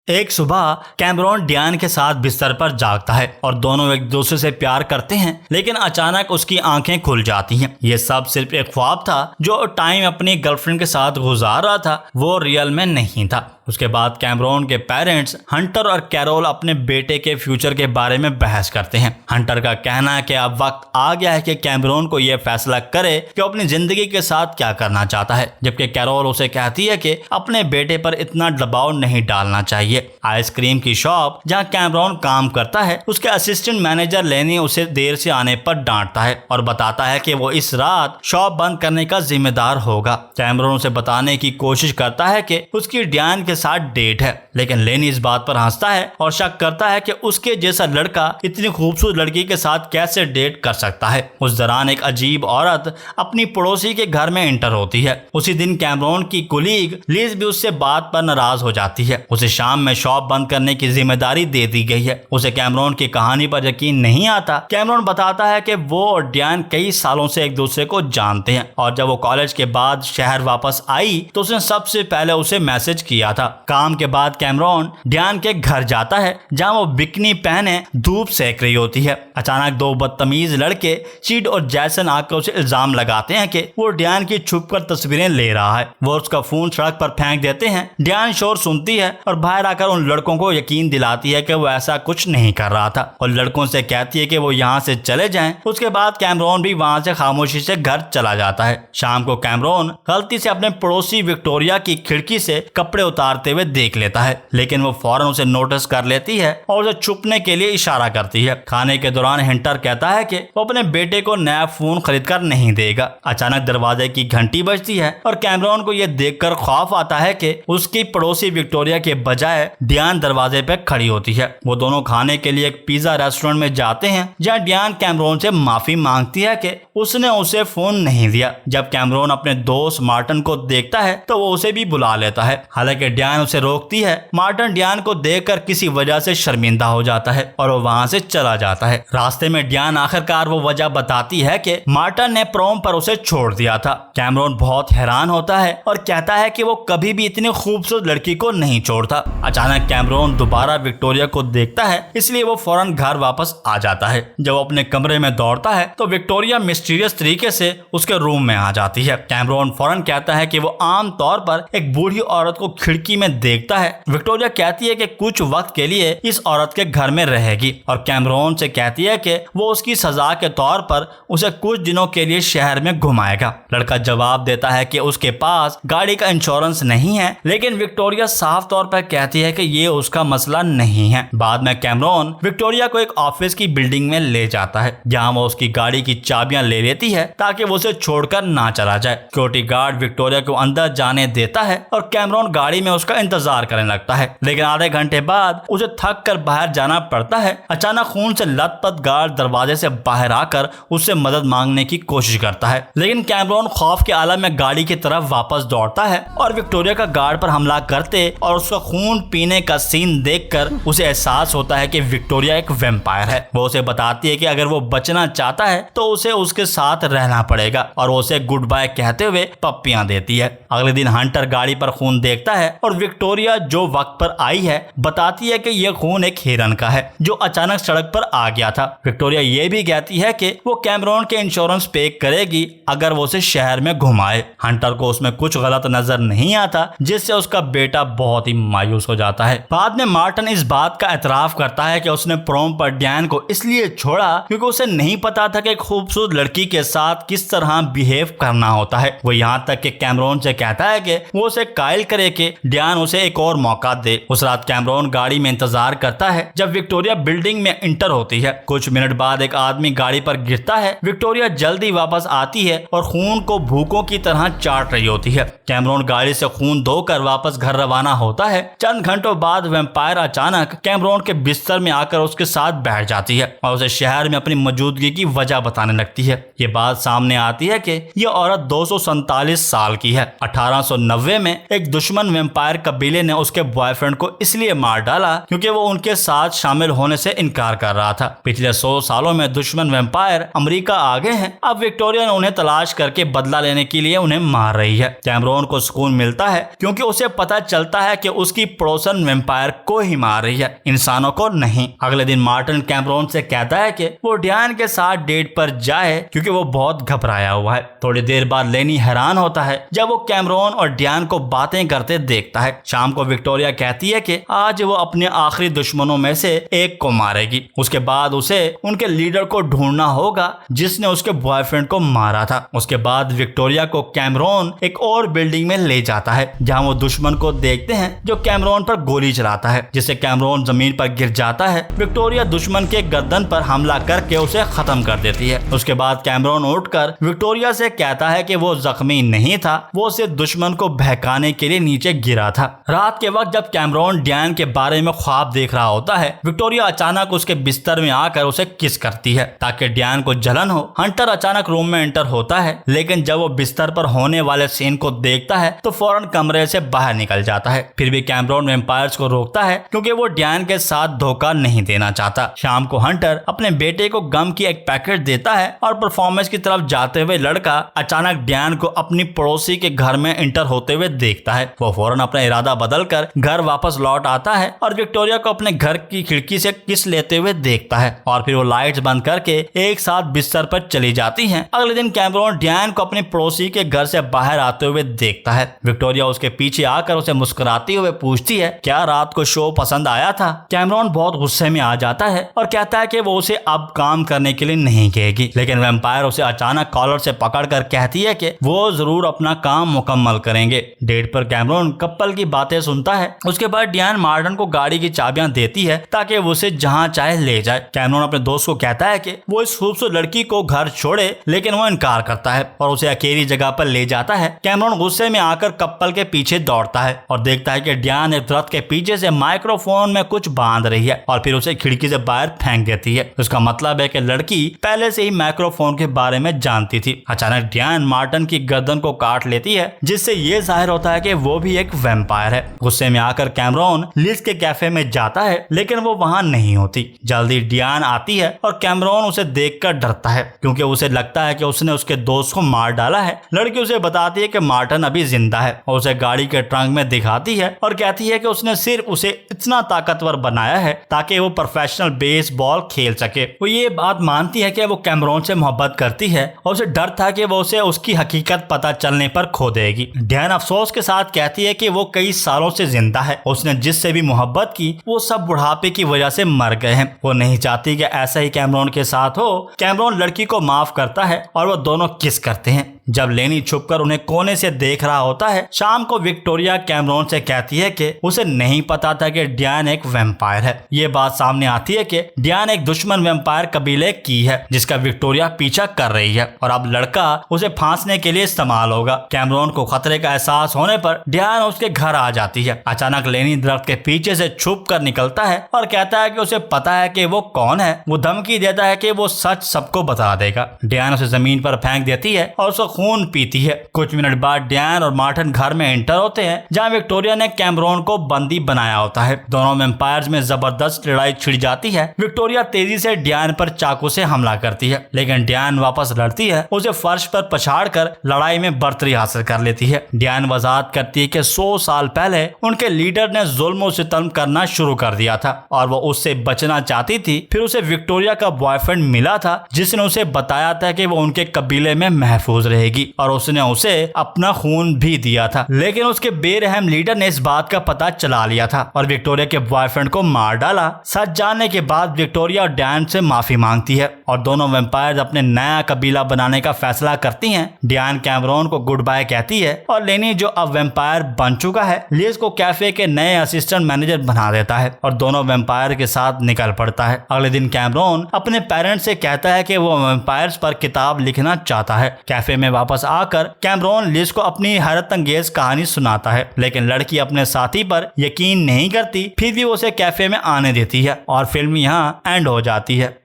एक सुबह कैमरॉन डियान के साथ बिस्तर पर जागता है और दोनों एक दूसरे से प्यार करते हैं, लेकिन अचानक उसकी आंखें खुल जाती हैं। ये सब सिर्फ एक ख्वाब था। जो टाइम अपनी गर्लफ्रेंड के साथ गुजार रहा था वो रियल में नहीं था। उसके बाद कैमरॉन के पेरेंट्स हंटर और कैरोल अपने बेटे के फ्यूचर के बारे में बहस करते हैं। हंटर का कहना है कि अब वक्त आ गया है कि कैमरॉन को यह फैसला करे कि अपनी जिंदगी के साथ क्या करना चाहता है, जबकि कैरोल उसे कहती है कि अपने बेटे पर इतना दबाव नहीं डालना चाहिए। आइसक्रीम की शॉप जहां कैमरॉन काम करता है, उसके असिस्टेंट मैनेजर लेनी उसे देर से आने पर डांटता है और बताता है कि वो इस रात शॉप बंद करने का जिम्मेदार होगा। कैमरॉन उसे बताने की कोशिश करता है कि उसकी डियान के साथ डेट है, लेकिन लेनी इस बात पर हंसता है और शक करता है कि उसके जैसा लड़का इतनी खूबसूरत लड़की के साथ कैसे डेट कर सकता है। उस दौरान एक अजीब औरत अपनी पड़ोसी के घर में एंटर होती है। उसी दिन कैमरॉन की कुलीग लीज भी उससे बात पर नाराज हो जाती है। उसे शाम में शॉप बंद करने की जिम्मेदारी दे दी गई है। उसे कैमरॉन की कहानी पर यकीन नहीं आता। कैमरॉन बताता है कि वो और डियान कई सालों से एक दूसरे को जानते हैं और जब वो कॉलेज के बाद शहर वापस आई तो उसने सबसे पहले उसे मैसेज किया था। काम के बाद कैमरॉन डियान के घर जाता है जहां वो बिकनी पहने धूप सेक रही होती है। अचानक दो बदतमीज लड़के चीड और जैसन आकर उसे इल्जाम लगाते हैं कि वो डियान की छुपकर तस्वीरें ले रहा है। वो उसका फोन सड़क पर फेंक देते हैं। डियान शोर सुनती है और बाहर आकर उन लड़कों को यकीन दिलाती है कि वो ऐसा कुछ नहीं कर रहा था और लड़कों से कहती है कि वो यहाँ से चले जाएं। उसके बाद कैमरॉन भी वहाँ से खामोशी से घर चला जाता है। शाम को कैमरॉन गलती से अपने पड़ोसी विक्टोरिया की खिड़की से कपड़े उतारते हुए देख लेता है, लेकिन वो फौरन उसे नोटिस कर लेती है और उसे छुपने के लिए इशारा करती है। खाने के दौरान हंटर कहता है कि वो अपने बेटे को नया फोन खरीदकर नहीं देगा। अचानक दरवाजे की घंटी बजती है और कैमरॉन को यह देखकर खौफ आता है कि उसकी पड़ोसी विक्टोरिया के बजाय डियान दरवाजे पे खड़ी होती है। वो दोनों खाने के लिए एक पिज्जा रेस्टोरेंट में जाते हैं जहां डियान कैमरॉन से माफी मांगती है कि उसने उसे फोन नहीं दिया। जब कैमरॉन अपने दोस्त मार्टिन को देखता है तो वो उसे भी बुला लेता है, हालांकि डियान उसे रोकती है। मार्टिन डियान को देखकर किसी वजह से शर्मिंदा हो जाता है और वो वहां से चला जाता है। रास्ते में डियान आखिरकार वो वजह बताती है कि मार्टिन ने प्रोम पर उसे छोड़ दिया था। कैमरॉन बहुत हैरान होता है और कहता है कि वो कभी भी इतनी खूबसूरत लड़की को नहीं छोड़ता। अचानक कैमरॉन दोबारा विक्टोरिया को देखता है, इसलिए वो फौरन घर वापस आ जाता है। जब वो अपने कमरे में दौड़ता है तो विक्टोरिया मिस्टीरियस तरीके से उसके रूम में आ जाती है। कैमरॉन फौरन कहता है कि वो आम तौर पर एक बूढ़ी औरत को खिड़की में देखता है। विक्टोरिया कहती है कि कुछ वक्त के लिए इस औरत के घर में रहेगी और कैमरॉन से कहती है कि वो उसकी सजा के तौर पर उसे कुछ दिनों के लिए शहर में घुमाएगा। लड़का जवाब देता है कि उसके पास गाड़ी का इंश्योरेंस नहीं है, लेकिन विक्टोरिया साफ तौर पर कहती है कि ये उसका मसला नहीं है। बाद में कैमरॉन विक्टोरिया को एक ऑफिस की बिल्डिंग में ले जाता है जहां वो उसकी गाड़ी की चाबियां ले लेती है ताकि वो उसे छोड़कर ना चला जाए। सिक्योरिटी गार्ड विक्टोरिया को अंदर जाने देता है और कैमरॉन गाड़ी में उसका इंतजार करने लगता है, लेकिन आधे घंटे बाद उसे थक कर बाहर जाना पड़ता है। अचानक खून से लथपथ गार्ड दरवाजे से बाहर आकर उससे मदद मांगने की कोशिश करता है, लेकिन कैमरॉन खौफ के आलम में गाड़ी की तरफ वापस दौड़ता है और विक्टोरिया का गार्ड पर हमला करते और उसका खून पीने का सीन देखकर उसे एहसास होता है कि विक्टोरिया एक वैम्पायर है। वो उसे बताती है कि अगर वो बचना चाहता है तो उसे उसके साथ रहना पड़ेगा और वो उसे गुड बाय कहते हुए पप्पियां देती है। अगले दिन हंटर गाड़ी पर खून देखता है और विक्टोरिया जो वक्त पर आई है बताती है कि यह खून एक हिरन का है जो अचानक सड़क पर आ गया था। विक्टोरिया ये भी कहती है कि वो कैमरॉन के इंश्योरेंस पे करेगी अगर वो उसे शहर में घुमाए। हंटर को उसमें कुछ गलत नजर नहीं आता, जिससे उसका बेटा बहुत ही मायूस हो जाता है। बाद में मार्टिन इस बात का एतराफ करता है कि उसने प्रोम पर डियान को इसलिए छोड़ा क्योंकि उसे नहीं पता था कि खूबसूरत लड़की के साथ किस तरह बिहेव करना होता है। वो यहाँ तक कि कैमरॉन से कहता है कि वो उसे कायल करे कि डियान उसे एक और मौका दे। उस रात कैमरॉन गाड़ी में इंतजार करता है जब विक्टोरिया बिल्डिंग में इंटर होती है। कुछ मिनट बाद एक आदमी गाड़ी पर गिरता है। विक्टोरिया जल्दी वापस आती है और खून को भूखों की तरह चाट रही होती है। कैमरॉन गाड़ी से खून धोकर वापस घर रवाना होता है। चंद घंटों बाद वैम्पायर अचानक कैमरॉन के बिस्तर में आकर उसके साथ बैठ जाती है और उसे शहर में अपनी मौजूदगी की वजह बताने लगती है। ये बात सामने आती है कि यह औरत 247 साल की है। 1890 में एक दुश्मन वैम्पायर वेम्पायर कबीले ने उसके बॉयफ्रेंड को इसलिए मार डाला क्योंकि वो उनके साथ शामिल होने से इनकार कर रहा था। पिछले 100 सालों में दुश्मन वेम्पायर अमेरिका आ गए हैं। अब विक्टोरिया ने उन्हें तलाश करके बदला लेने के लिए उन्हें मार रही है। कैमरॉन को सुकून मिलता है क्योंकि उसे पता चलता है कि उसकी पड़ोसन वेम्पायर को ही मार रही है, इंसानों को नहीं। अगले दिन मार्टिन कैमरॉन से कहता है कि वो डियान के साथ डेट पर जाए क्योंकि वो बहुत घबराया हुआ है। थोड़ी देर बाद लेनी हैरान होता है जब वो कैमरॉन और डियान को बातें करते देखता है। शाम को विक्टोरिया कहती है कि आज वो अपने आखिरी दुश्मनों में से एक को मारेगी। उसके बाद उसे उनके लीडर को ढूंढना होगा जिसने उसके बॉयफ्रेंड को मारा था। उसके बाद विक्टोरिया को कैमरॉन एक और बिल्डिंग में ले जाता है जहां वो दुश्मन को देखते हैं जो कैमरॉन पर गोली चलाता है, जिससे कैमरॉन जमीन पर गिर जाता है। विक्टोरिया दुश्मन के गर्दन पर हमला करके उसे खत्म कर देती है। उसके बाद कैमरॉन उठकर विक्टोरिया से कहता है कि वो जख्मी नहीं था, वो सिर्फ दुश्मन को बहकाने के लिए नीचे गिरा था। रात के वक्त जब कैमरॉन डियान के बारे में ख्वाब देख रहा होता है, विक्टोरिया अचानक उसके बिस्तर में आकर उसे किस करती है ताकि डियान को जलन हो। हंटर अचानक रूम में एंटर होता है, लेकिन जब वो बिस्तर पर होने वाले सीन को देखता है तो फौरन कमरे से बाहर निकल जाता है। फिर भी कैमरॉन वेम्पायर्स को रोकता है क्योंकि वो डियान के साथ धोखा नहीं देना चाहता। शाम को हंटर अपने बेटे को गम की एक पैकेट देता है और परफॉर्मेंस की तरफ जाते हुए लड़का अचानक डियान को अपनी पड़ोसी के घर में एंटर होते हुए देखता है। वो फौरन अपना इरादा बदलकर घर वापस लौट आता है और विक्टोरिया को अपने घर की खिड़की से किस लेते हुए देखता है और फिर वो लाइट्स बंद करके एक साथ बिस्तर पर चली जाती हैं। अगले दिन कैमरॉन डियान को अपनी पड़ोसी के घर से बाहर आते हुए देखता है। विक्टोरिया उसके पीछे आकर उसे मुस्कुराती हुए पूछती है क्या रात को शो पसंद आया था। कैमरॉन बहुत गुस्से में आ जाता है और कहता है कि वो उसे अब काम करने के लिए नहीं कहेगी, लेकिन वेम्पायर उसे अचानक कॉलर से पकड़कर कहती है कि वो जरूर अपना काम मुकम्मल करेंगे। डेट पर कैमरॉन कपल की बातें सुनता है। उसके बाद डियान मार्टिन को गाड़ी की चाबियां देती है ताकि वो उसे जहां चाहे ले जाए। कैमरॉन अपने दोस्त को कहता है कि वो इस खूबसूरत लड़की को घर छोड़े, लेकिन वो इनकार करता है और उसे अकेली जगह पर ले जाता है। कैमरॉन गुस्से में आकर कपल के पीछे दौड़ता है और देखता है कि डियान एक दरख्त के पीछे से माइक्रोफोन में कुछ बांध रही है और फिर उसे खिड़की से बाहर फेंक देती है। उसका मतलब है कि लड़की पहले से ही माइक्रोफोन के बारे में जानती थी। अचानक डियान मार्टिन की गर्दन को काट लेती है जिससे ये जाहिर होता है कि वो भी एक वेम्पायर है। गुस्से में आकर कैमरॉन लिज के कैफे में जाता है, लेकिन वो वहां नहीं होती। जल्दी डियान आती है और कैमरॉन उसे देखकर डरता है क्योंकि उसे लगता है कि उसने उसके दोस्त को मार डाला है। लड़की उसे बताती है कि मार्टिन अभी जिंदा है और उसे गाड़ी के ट्रंक में दिखाती है और कहती है कि उसने सिर्फ उसे इतना ताकतवर बनाया है ताकि वो प्रोफेशनल बेसबॉल खेल सके। वो ये बात मानती है कि वो कैमरॉन से मोहब्बत करती है और उसे डर था कि वो उसे उसकी हकीकत पता चलने पर खो देगी। डियान अफसोस के साथ कहती है कि वो कई सालों से जिंदा है। उसने जिससे भी मोहब्बत की वो सब बुढ़ापे की वजह से मर गए हैं। वो नहीं चाहती कि ऐसा ही कैमरॉन के साथ हो। कैमरॉन लड़की को माफ करता है और वो दोनों किस करते हैं। जब लेनी छुपकर उन्हें कोने से देख रहा होता है, शाम को विक्टोरिया कैमरॉन से कहती है कि उसे नहीं पता था कि डियान एक वेम्पायर है। ये बात सामने आती है कि डियान एक दुश्मन वेम्पायर कबीले की है जिसका विक्टोरिया पीछा कर रही है और अब लड़का उसे फांसने के लिए इस्तेमाल होगा। कैमरॉन को खतरे का एहसास होने पर डियान उसके घर आ जाती है। अचानक लेनी दरख्त के पीछे से छुप कर निकलता है और कहता है कि उसे पता है कि वो कौन है। वो धमकी देता है कि वो सच सबको बता देगा। डियान उसे जमीन पर फेंक देती है और उसको खून पीती है। कुछ मिनट बाद डियान और मार्टिन घर में एंटर होते हैं जहां विक्टोरिया ने कैमरॉन को बंदी बनाया होता है। दोनों वेम्पायर्स में जबरदस्त लड़ाई छिड़ जाती है। विक्टोरिया तेजी से डियान पर चाकू से हमला करती है, लेकिन डियान वापस लड़ती है। उसे फर्श पर पछाड़कर लड़ाई में बढ़तरी हासिल कर लेती है। डियान वजाहत करती है कि 100 साल पहले उनके लीडर ने जुल्म और सितम करना शुरू कर दिया था और वो उससे बचना चाहती थी। फिर उसे विक्टोरिया का बॉयफ्रेंड मिला था जिसने उसे बताया था कि वो उनके कबीले में महफूज रहेगी और उसने उसे अपना खून भी दिया था, लेकिन उसके बेरहम लीडर ने इस बात का पता चला लिया था और विक्टोरिया के बॉयफ्रेंड को मार डाला। सच जानने के बाद विक्टोरिया और डियान से माफी मांगती है और दोनों वेम्पायर्स अपने नया कबीला बनाने का फैसला करती हैं। डियान कैमरॉन को गुड बाय कहती है और लेनी जो अब वेम्पायर बन चुका है लिज को कैफे के नए असिस्टेंट मैनेजर बना देता है और दोनों वेम्पायर के साथ निकल पड़ता है। अगले दिन कैमरॉन अपने पेरेंट्स से कहता है कि वो वेम्पायर्स पर किताब लिखना चाहता है। कैफे में वापस आकर कैमरॉन लिज को अपनी हैरत अंगेज कहानी सुनाता है, लेकिन लड़की अपने साथी पर यकीन नहीं करती। फिर भी उसे कैफे में आने देती है और फिल्म यहाँ एंड हो जाती है।